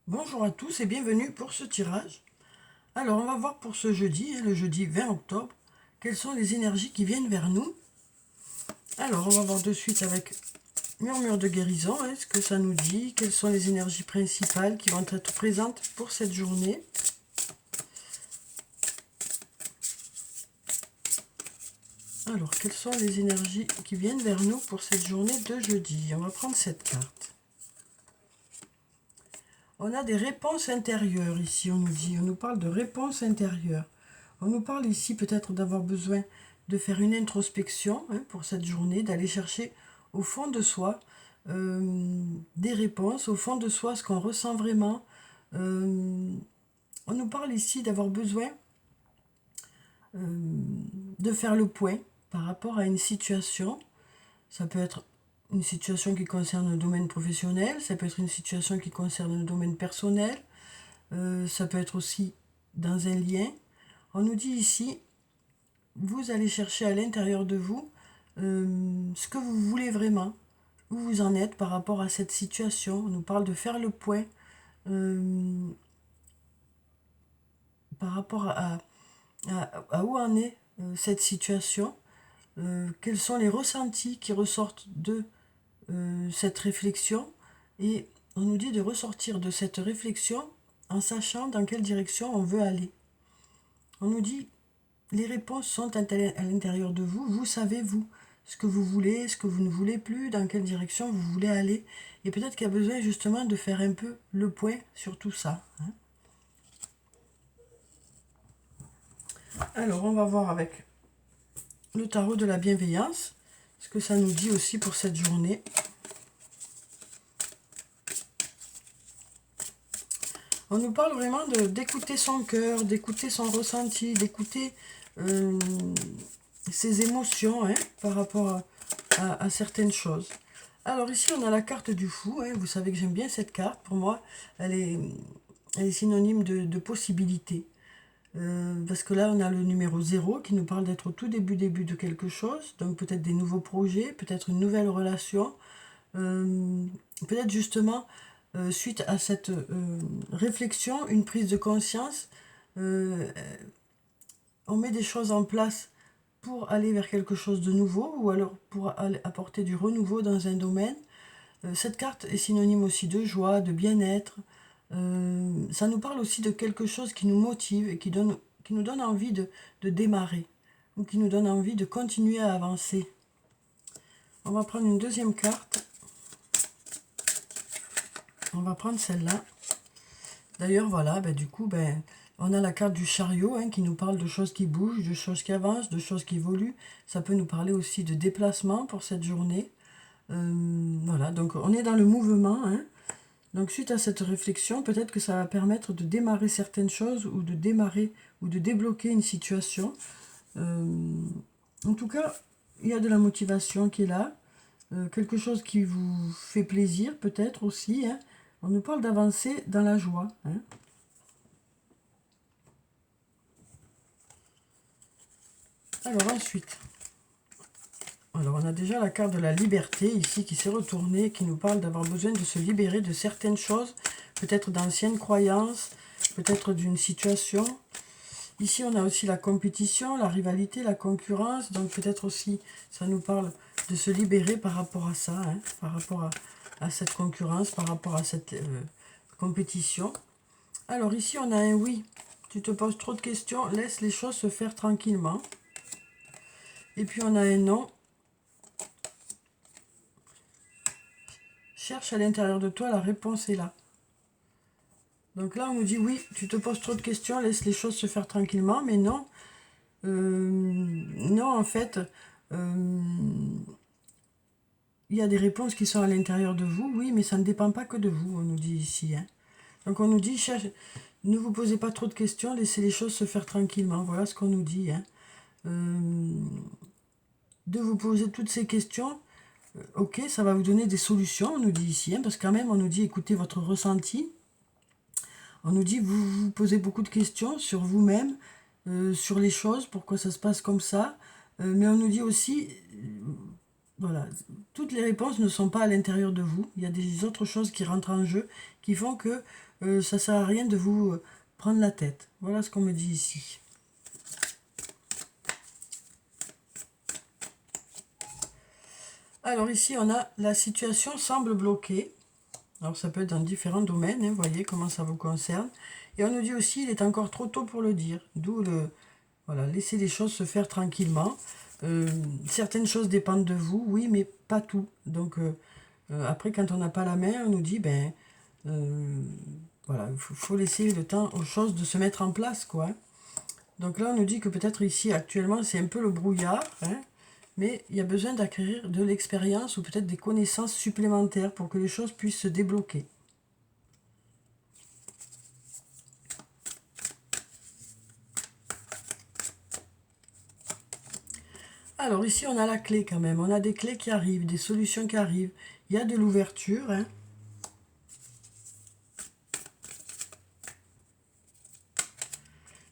Bonjour à tous et bienvenue pour ce tirage. Alors on va voir pour ce jeudi, le jeudi 20 octobre, quelles sont les énergies qui viennent vers nous. Alors on va voir de suite avec murmure de guérison, ce que ça nous dit, quelles sont les énergies principales qui vont être présentes pour cette journée. Alors quelles sont les énergies qui viennent vers nous pour cette journée de jeudi? On va prendre cette carte. On a des réponses intérieures ici, on nous parle de réponses intérieures. On nous parle ici peut-être d'avoir besoin de faire une introspection pour cette journée, d'aller chercher au fond de soi des réponses, au fond de soi ce qu'on ressent vraiment. On nous parle ici d'avoir besoin de faire le point par rapport à une situation. Ça peut être une situation qui concerne le domaine professionnel, ça peut être une situation qui concerne le domaine personnel, ça peut être aussi dans un lien. On nous dit ici, vous allez chercher à l'intérieur de vous ce que vous voulez vraiment, où vous en êtes par rapport à cette situation. On nous parle de faire le point par rapport à où en est cette situation, quels sont les ressentis qui ressortent de cette réflexion, et on nous dit de ressortir de cette réflexion en sachant dans quelle direction on veut aller. On nous dit les réponses sont à l'intérieur de vous, vous savez vous ce que vous voulez, ce que vous ne voulez plus, dans quelle direction vous voulez aller, et peut-être qu'il y a besoin justement de faire un peu le point sur tout ça. Alors on va voir avec le tarot de la bienveillance ce que ça nous dit aussi pour cette journée. On nous parle vraiment d'écouter son cœur, d'écouter son ressenti, d'écouter ses émotions par rapport à certaines choses. Alors ici, on a la carte du fou. Vous savez que j'aime bien cette carte. Pour moi, elle est synonyme de possibilité. Parce que là, on a le numéro 0 qui nous parle d'être au tout début de quelque chose. Donc peut-être des nouveaux projets, peut-être une nouvelle relation. Peut-être justement, suite à cette réflexion, une prise de conscience, on met des choses en place pour aller vers quelque chose de nouveau ou alors pour apporter du renouveau dans un domaine. Cette carte est synonyme aussi de joie, de bien-être. Ça nous parle aussi de quelque chose qui nous motive et qui nous donne envie de démarrer ou qui nous donne envie de continuer à avancer. On va prendre une deuxième carte. On va prendre celle-là. D'ailleurs, voilà, du coup, on a la carte du chariot qui nous parle de choses qui bougent, de choses qui avancent, de choses qui évoluent. Ça peut nous parler aussi de déplacement pour cette journée. Voilà, donc on est dans le mouvement. Donc suite à cette réflexion, peut-être que ça va permettre de démarrer certaines choses ou de démarrer ou de débloquer une situation. En tout cas, il y a de la motivation qui est là. Quelque chose qui vous fait plaisir peut-être aussi. On nous parle d'avancer dans la joie. Alors ensuite, on a déjà la carte de la liberté ici qui s'est retournée, qui nous parle d'avoir besoin de se libérer de certaines choses, peut-être d'anciennes croyances, peut-être d'une situation. Ici, on a aussi la compétition, la rivalité, la concurrence, donc peut-être aussi, ça nous parle de se libérer par rapport à ça, par rapport à cette concurrence, par rapport à cette compétition. Alors ici, on a un oui. Tu te poses trop de questions, laisse les choses se faire tranquillement. Et puis on a un non. Cherche à l'intérieur de toi, la réponse est là. Donc là, on nous dit oui, tu te poses trop de questions, laisse les choses se faire tranquillement, mais non. Non, en fait, il y a des réponses qui sont à l'intérieur de vous, oui, mais ça ne dépend pas que de vous, on nous dit ici. Donc on nous dit, ne vous posez pas trop de questions, laissez les choses se faire tranquillement. Voilà ce qu'on nous dit. De vous poser toutes ces questions, ok, ça va vous donner des solutions, on nous dit ici, parce que quand même, on nous dit, écoutez votre ressenti. On nous dit, vous vous posez beaucoup de questions sur vous-même, sur les choses, pourquoi ça se passe comme ça. Mais on nous dit aussi, voilà, toutes les réponses ne sont pas à l'intérieur de vous. Il y a des autres choses qui rentrent en jeu, qui font que ça sert à rien de vous prendre la tête. Voilà ce qu'on me dit ici. Alors ici, on a la situation semble bloquée. Alors ça peut être dans différents domaines, hein, vous voyez comment ça vous concerne. Et on nous dit aussi, il est encore trop tôt pour le dire. D'où le... Voilà, laissez les choses se faire tranquillement. Certaines choses dépendent de vous, oui, mais pas tout. Donc après, quand on n'a pas la main, on nous dit, ben... voilà, il faut laisser le temps aux choses de se mettre en place, quoi. Donc là, on nous dit que peut-être ici, actuellement, c'est un peu le brouillard, hein, mais il y a besoin d'acquérir de l'expérience ou peut-être des connaissances supplémentaires pour que les choses puissent se débloquer. Alors ici, on a la clé quand même. On a des clés qui arrivent, des solutions qui arrivent. Il y a de l'ouverture, hein.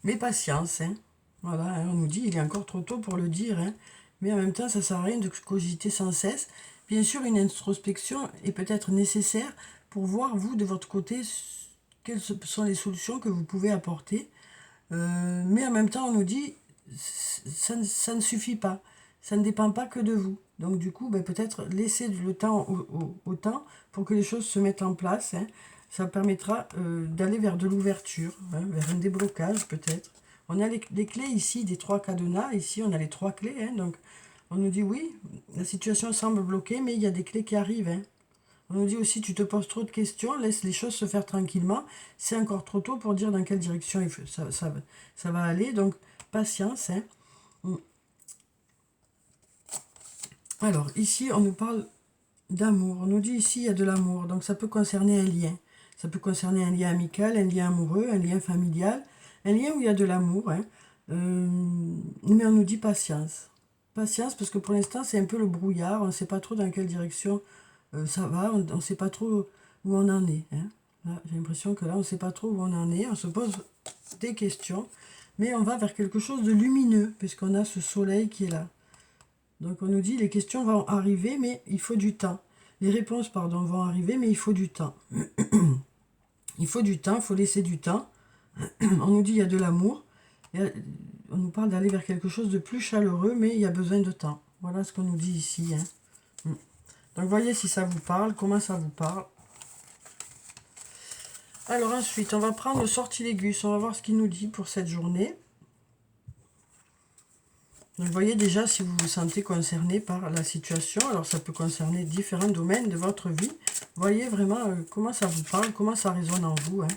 Mais patience, hein. Voilà, hein, on nous dit il est encore trop tôt pour le dire, hein. Mais en même temps, ça ne sert à rien de cogiter sans cesse. Bien sûr, une introspection est peut-être nécessaire pour voir, vous, de votre côté, quelles sont les solutions que vous pouvez apporter. Mais en même temps, on nous dit ça ne suffit pas. Ça ne dépend pas que de vous. Donc du coup, ben, peut-être laisser le temps au temps pour que les choses se mettent en place, hein. Ça permettra d'aller vers de l'ouverture, hein, vers un déblocage peut-être. On a les clés ici, des 3 cadenas. Ici, on a les 3 clés. Hein, donc on nous dit oui, la situation semble bloquée, mais il y a des clés qui arrivent. Hein. On nous dit aussi, tu te poses trop de questions, laisse les choses se faire tranquillement. C'est encore trop tôt pour dire dans quelle direction ça va aller. Donc, patience. Hein. Alors, ici, on nous parle d'amour. On nous dit ici, il y a de l'amour. Donc, ça peut concerner un lien. Ça peut concerner un lien amical, un lien amoureux, un lien familial. Un lien où il y a de l'amour. Hein. Mais on nous dit patience. Patience, parce que pour l'instant, c'est un peu le brouillard. On ne sait pas trop dans quelle direction ça va. On ne sait pas trop où on en est. Hein. J'ai l'impression que là, on ne sait pas trop où on en est. On se pose des questions. Mais on va vers quelque chose de lumineux, puisqu'on a ce soleil qui est là. Donc on nous dit les questions vont arriver, mais il faut du temps. Les réponses, pardon, vont arriver, mais il faut du temps. Il faut du temps, il faut laisser du temps. On nous dit il y a de l'amour. On nous parle d'aller vers quelque chose de plus chaleureux, mais il y a besoin de temps. Voilà ce qu'on nous dit ici. Hein. Donc voyez si ça vous parle, comment ça vous parle. Alors ensuite, on va prendre le sortilègus. On va voir ce qu'il nous dit pour cette journée. Donc, vous voyez déjà si vous vous sentez concerné par la situation. Alors, ça peut concerner différents domaines de votre vie. Voyez vraiment comment ça vous parle, comment ça résonne en vous. Hein.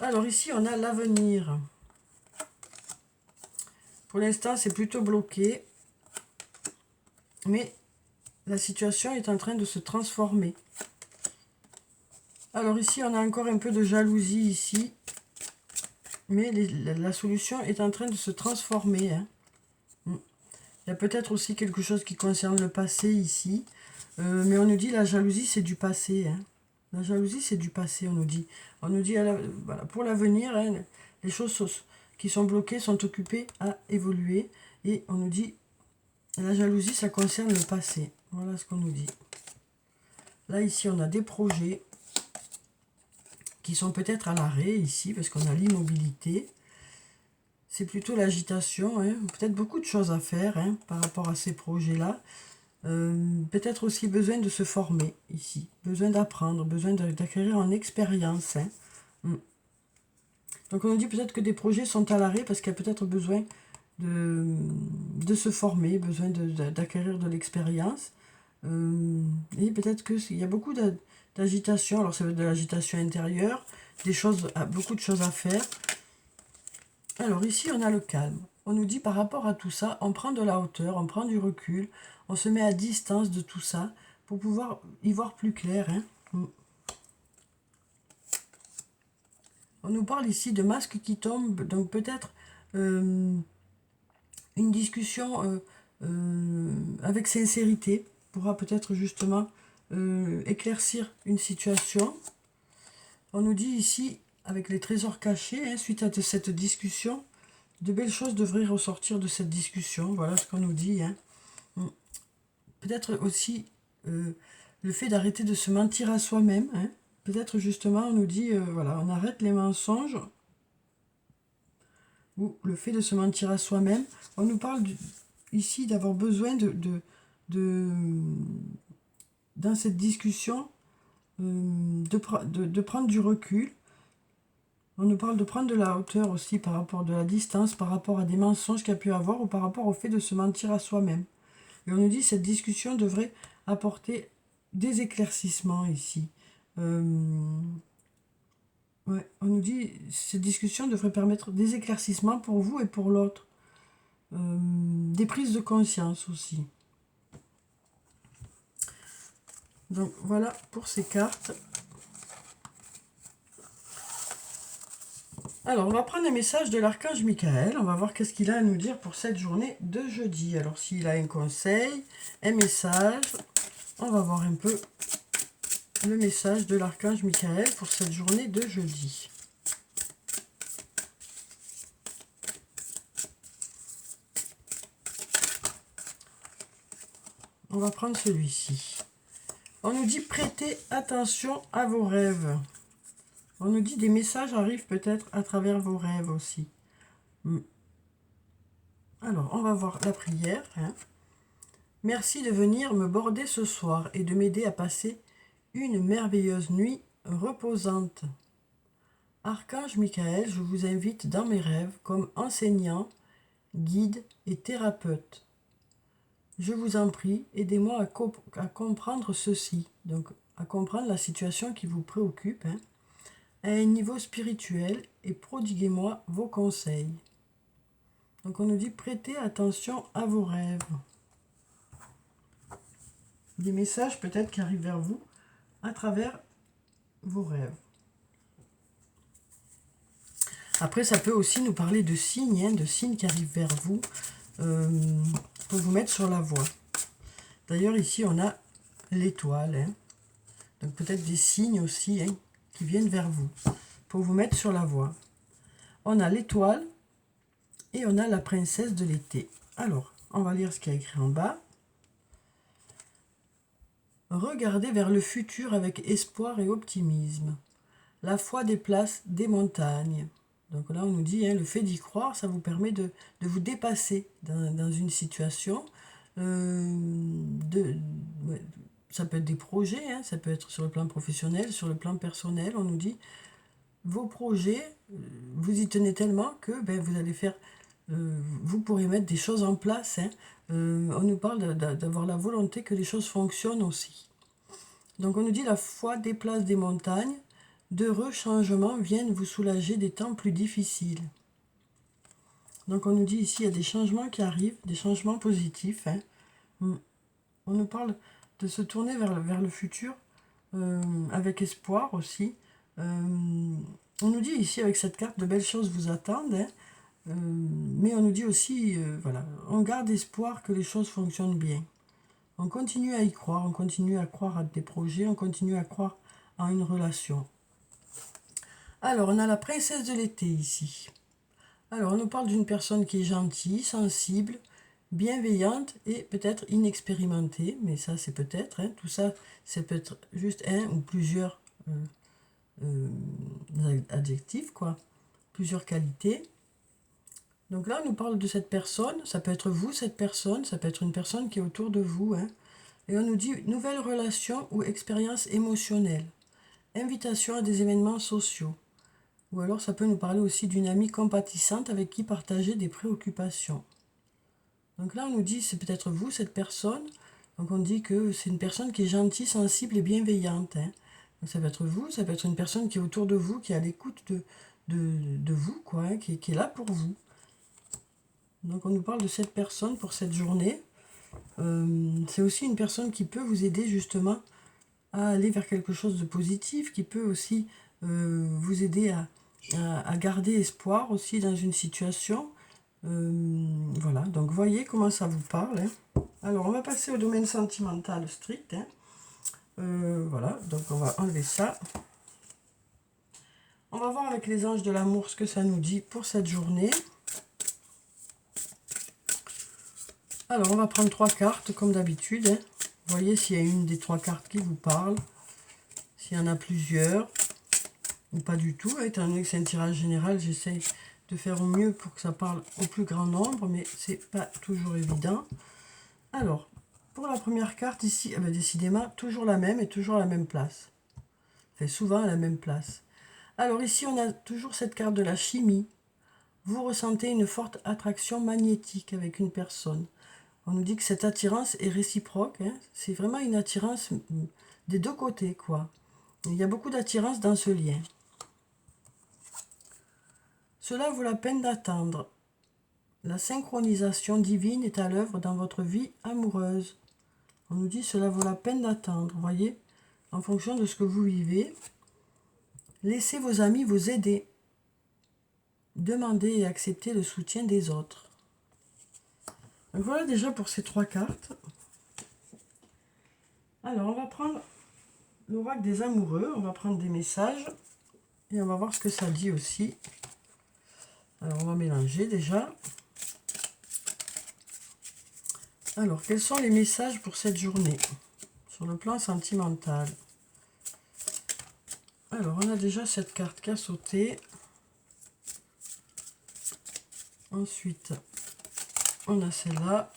Alors, ici, on a l'avenir. Pour l'instant, c'est plutôt bloqué. Mais la situation est en train de se transformer. Alors, ici, on a encore un peu de jalousie ici. Mais la solution est en train de se transformer. Hein. Il y a peut-être aussi quelque chose qui concerne le passé ici. Mais on nous dit la jalousie, c'est du passé. Hein. La jalousie, c'est du passé, on nous dit. On nous dit, voilà, pour l'avenir, hein, les choses qui sont bloquées sont occupées à évoluer. Et on nous dit, la jalousie, ça concerne le passé. Voilà ce qu'on nous dit. Là, ici, on a des projets qui sont peut-être à l'arrêt ici, parce qu'on a l'immobilité. C'est plutôt l'agitation, hein. Peut-être beaucoup de choses à faire hein, par rapport à ces projets-là. Peut-être aussi besoin de se former ici, besoin d'apprendre, besoin d'acquérir en expérience. Hein. Donc on nous dit peut-être que des projets sont à l'arrêt parce qu'il y a peut-être besoin de se former, besoin d'acquérir de l'expérience. Et peut-être qu'il y a beaucoup d'agitation, alors ça va être de l'agitation intérieure, beaucoup de choses à faire. Alors ici on a le calme. On nous dit par rapport à tout ça, on prend de la hauteur, on prend du recul, on se met à distance de tout ça pour pouvoir y voir plus clair. Hein. On nous parle ici de masques qui tombent, donc peut-être une discussion avec sincérité pourra peut-être justement éclaircir une situation. On nous dit ici, avec les trésors cachés, hein, suite à cette discussion, de belles choses devraient ressortir de cette discussion. Voilà ce qu'on nous dit. Hein. Peut-être aussi le fait d'arrêter de se mentir à soi-même. Hein. peut-être justement, on nous dit, voilà, on arrête les mensonges ou le fait de se mentir à soi-même. On nous parle ici d'avoir besoin dans cette discussion, de prendre du recul. On nous parle de prendre de la hauteur aussi par rapport de la distance, par rapport à des mensonges qu'il y a pu avoir ou par rapport au fait de se mentir à soi-même. Et on nous dit que cette discussion devrait apporter des éclaircissements ici. Ouais, on nous dit que cette discussion devrait permettre des éclaircissements pour vous et pour l'autre. Des prises de conscience aussi. Donc voilà pour ces cartes. Alors, on va prendre un message de l'archange Michael. On va voir qu'est-ce qu'il a à nous dire pour cette journée de jeudi. Alors, s'il a un conseil, un message, on va voir un peu le message de l'archange Michael pour cette journée de jeudi. On va prendre celui-ci. On nous dit prêtez attention à vos rêves. On nous dit des messages arrivent peut-être à travers vos rêves aussi. Alors, on va voir la prière. Merci de venir me border ce soir et de m'aider à passer une merveilleuse nuit reposante. Archange Michael, je vous invite dans mes rêves comme enseignant, guide et thérapeute. Je vous en prie, aidez-moi à comprendre ceci, donc à comprendre la situation qui vous préoccupe, à un niveau spirituel et prodiguez-moi vos conseils. Donc on nous dit prêtez attention à vos rêves. Des messages peut-être qui arrivent vers vous à travers vos rêves. Après, ça peut aussi nous parler de signes, de signes qui arrivent vers vous pour vous mettre sur la voie. D'ailleurs, ici, on a l'étoile. Donc peut-être des signes aussi qui viennent vers vous pour vous mettre sur la voie. On a l'étoile et on a la princesse de l'été. Alors, on va lire ce qu'il y a écrit en bas. Regardez vers le futur avec espoir et optimisme. La foi déplace des montagnes. Donc là, on nous dit, le fait d'y croire, ça vous permet de vous dépasser dans une situation. Ça peut être des projets, ça peut être sur le plan professionnel, sur le plan personnel. On nous dit, vos projets, vous y tenez tellement que vous allez faire, vous pourrez mettre des choses en place. On nous parle d'avoir la volonté que les choses fonctionnent aussi. Donc on nous dit, la foi déplace des montagnes. D'heureux changements viennent vous soulager des temps plus difficiles. Donc on nous dit ici, il y a des changements qui arrivent, des changements positifs. On nous parle de se tourner vers le futur avec espoir aussi. On nous dit ici, avec cette carte, de belles choses vous attendent. Mais on nous dit aussi, voilà, on garde espoir que les choses fonctionnent bien. On continue à y croire, on continue à croire à des projets, on continue à croire à une relation. Alors, on a la princesse de l'été ici. Alors, on nous parle d'une personne qui est gentille, sensible, bienveillante et peut-être inexpérimentée. Mais ça, c'est peut-être. Tout ça, c'est peut-être juste un ou plusieurs adjectifs, quoi. Plusieurs qualités. Donc là, on nous parle de cette personne. Ça peut être vous, cette personne. Ça peut être une personne qui est autour de vous. Et on nous dit nouvelle relation ou expérience émotionnelle. Invitation à des événements sociaux. Ou alors ça peut nous parler aussi d'une amie compatissante avec qui partager des préoccupations. Donc là on nous dit c'est peut-être vous cette personne. Donc on dit que c'est une personne qui est gentille, sensible et bienveillante. Donc ça peut être vous, ça peut être une personne qui est autour de vous, qui est à l'écoute de vous, quoi, qui est là pour vous. Donc on nous parle de cette personne pour cette journée. C'est aussi une personne qui peut vous aider justement à aller vers quelque chose de positif, qui peut aussi vous aider à garder espoir aussi dans une situation. Voilà, donc voyez comment ça vous parle. Alors, on va passer au domaine sentimental strict. Voilà, donc on va enlever ça. On va voir avec les anges de l'amour ce que ça nous dit pour cette journée. Alors, on va prendre 3 cartes comme d'habitude. Voyez s'il y a une des 3 cartes qui vous parle. S'il y en a plusieurs, ou pas du tout, étant donné que c'est un tirage général, j'essaie de faire au mieux pour que ça parle au plus grand nombre, mais c'est pas toujours évident. Alors, pour la première carte ici, décidément, toujours la même et toujours à la même place. Enfin, souvent à la même place. Alors ici, on a toujours cette carte de la chimie. Vous ressentez une forte attraction magnétique avec une personne. On nous dit que cette attirance est réciproque. Hein. C'est vraiment une attirance des deux côtés, quoi. Il y a beaucoup d'attirance dans ce lien. Cela vaut la peine d'attendre. La synchronisation divine est à l'œuvre dans votre vie amoureuse. On nous dit cela vaut la peine d'attendre. Vous voyez, en fonction de ce que vous vivez, laissez vos amis vous aider. Demandez et acceptez le soutien des autres. Donc voilà déjà pour ces 3 cartes. Alors on va prendre l'oracle des amoureux, on va prendre des messages et on va voir ce que ça dit aussi. Alors on va mélanger déjà. Alors quels sont les messages pour cette journée sur le plan sentimental? Alors on a déjà cette carte qui a sauté. Ensuite on a celle-là.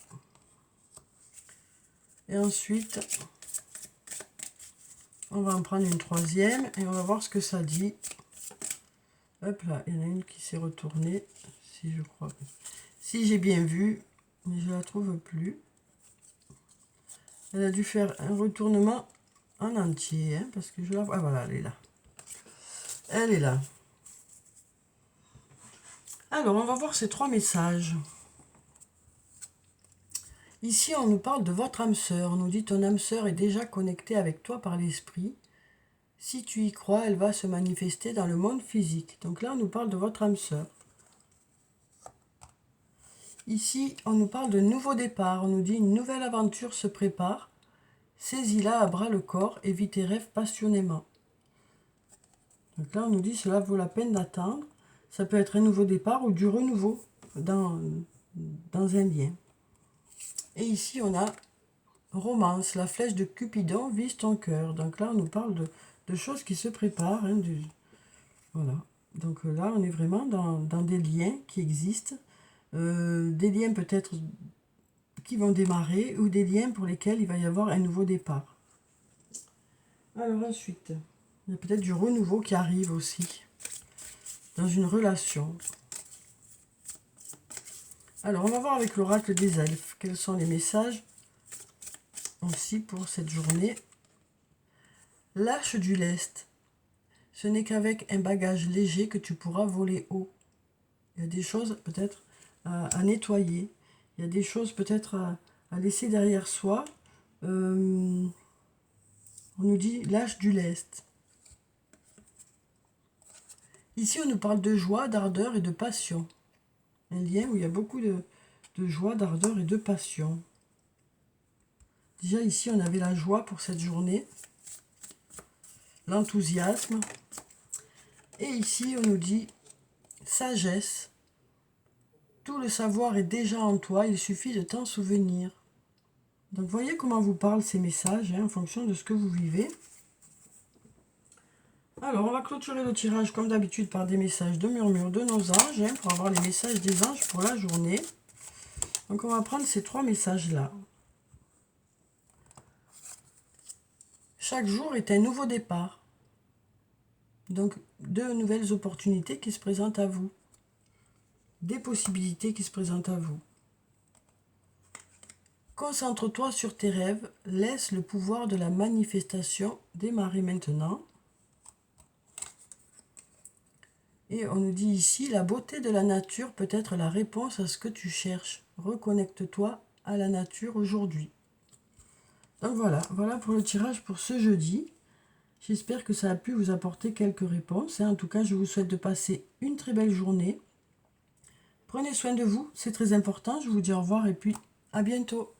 Et ensuite on va en prendre une 3e et on va voir ce que ça dit. Hop là, il y en a une qui s'est retournée, si je crois. Si j'ai bien vu, mais je la trouve plus. Elle a dû faire un retournement en entier, hein, parce que je la vois. Ah voilà, elle est là. Elle est là. Alors, on va voir ces 3 messages. Ici, on nous parle de votre âme sœur. On nous dit ton âme sœur est déjà connectée avec toi par l'esprit. Si tu y crois, elle va se manifester dans le monde physique. Donc là, on nous parle de votre âme sœur. Ici, on nous parle de nouveau départ. On nous dit une nouvelle aventure se prépare. Saisis-la à bras le corps et vis tes rêves passionnément. Donc là, on nous dit cela vaut la peine d'attendre. Ça peut être un nouveau départ ou du renouveau dans un lien. Et ici, on a romance. La flèche de Cupidon vise ton cœur. Donc là, on nous parle de choses qui se préparent. Hein, voilà. Donc là, on est vraiment dans des liens qui existent. Des liens peut-être qui vont démarrer ou des liens pour lesquels il va y avoir un nouveau départ. Alors ensuite, il y a peut-être du renouveau qui arrive aussi dans une relation. Alors on va voir avec l'oracle des elfes quels sont les messages aussi pour cette journée. Lâche du lest. Ce n'est qu'avec un bagage léger que tu pourras voler haut. Il y a des choses peut-être à nettoyer. Il y a des choses peut-être à laisser derrière soi. On nous dit lâche du lest. Ici, on nous parle de joie, d'ardeur et de passion. Un lien où il y a beaucoup de joie, d'ardeur et de passion. Déjà ici, on avait la joie pour cette journée. L'enthousiasme. Et ici, on nous dit sagesse. Tout le savoir est déjà en toi, il suffit de t'en souvenir. Donc, voyez comment vous parlent ces messages, hein, en fonction de ce que vous vivez. Alors, on va clôturer le tirage, comme d'habitude, par des messages de murmure de nos anges, hein, pour avoir les messages des anges pour la journée. Donc, on va prendre ces 3 messages-là. Chaque jour est un nouveau départ. Donc, de nouvelles opportunités qui se présentent à vous. Des possibilités qui se présentent à vous. Concentre-toi sur tes rêves, laisse le pouvoir de la manifestation démarrer maintenant. Et on nous dit ici, la beauté de la nature peut être la réponse à ce que tu cherches. Reconnecte-toi à la nature aujourd'hui. Donc voilà pour le tirage pour ce jeudi. J'espère que ça a pu vous apporter quelques réponses. En tout cas, je vous souhaite de passer une très belle journée. Prenez soin de vous, c'est très important. Je vous dis au revoir et puis à bientôt.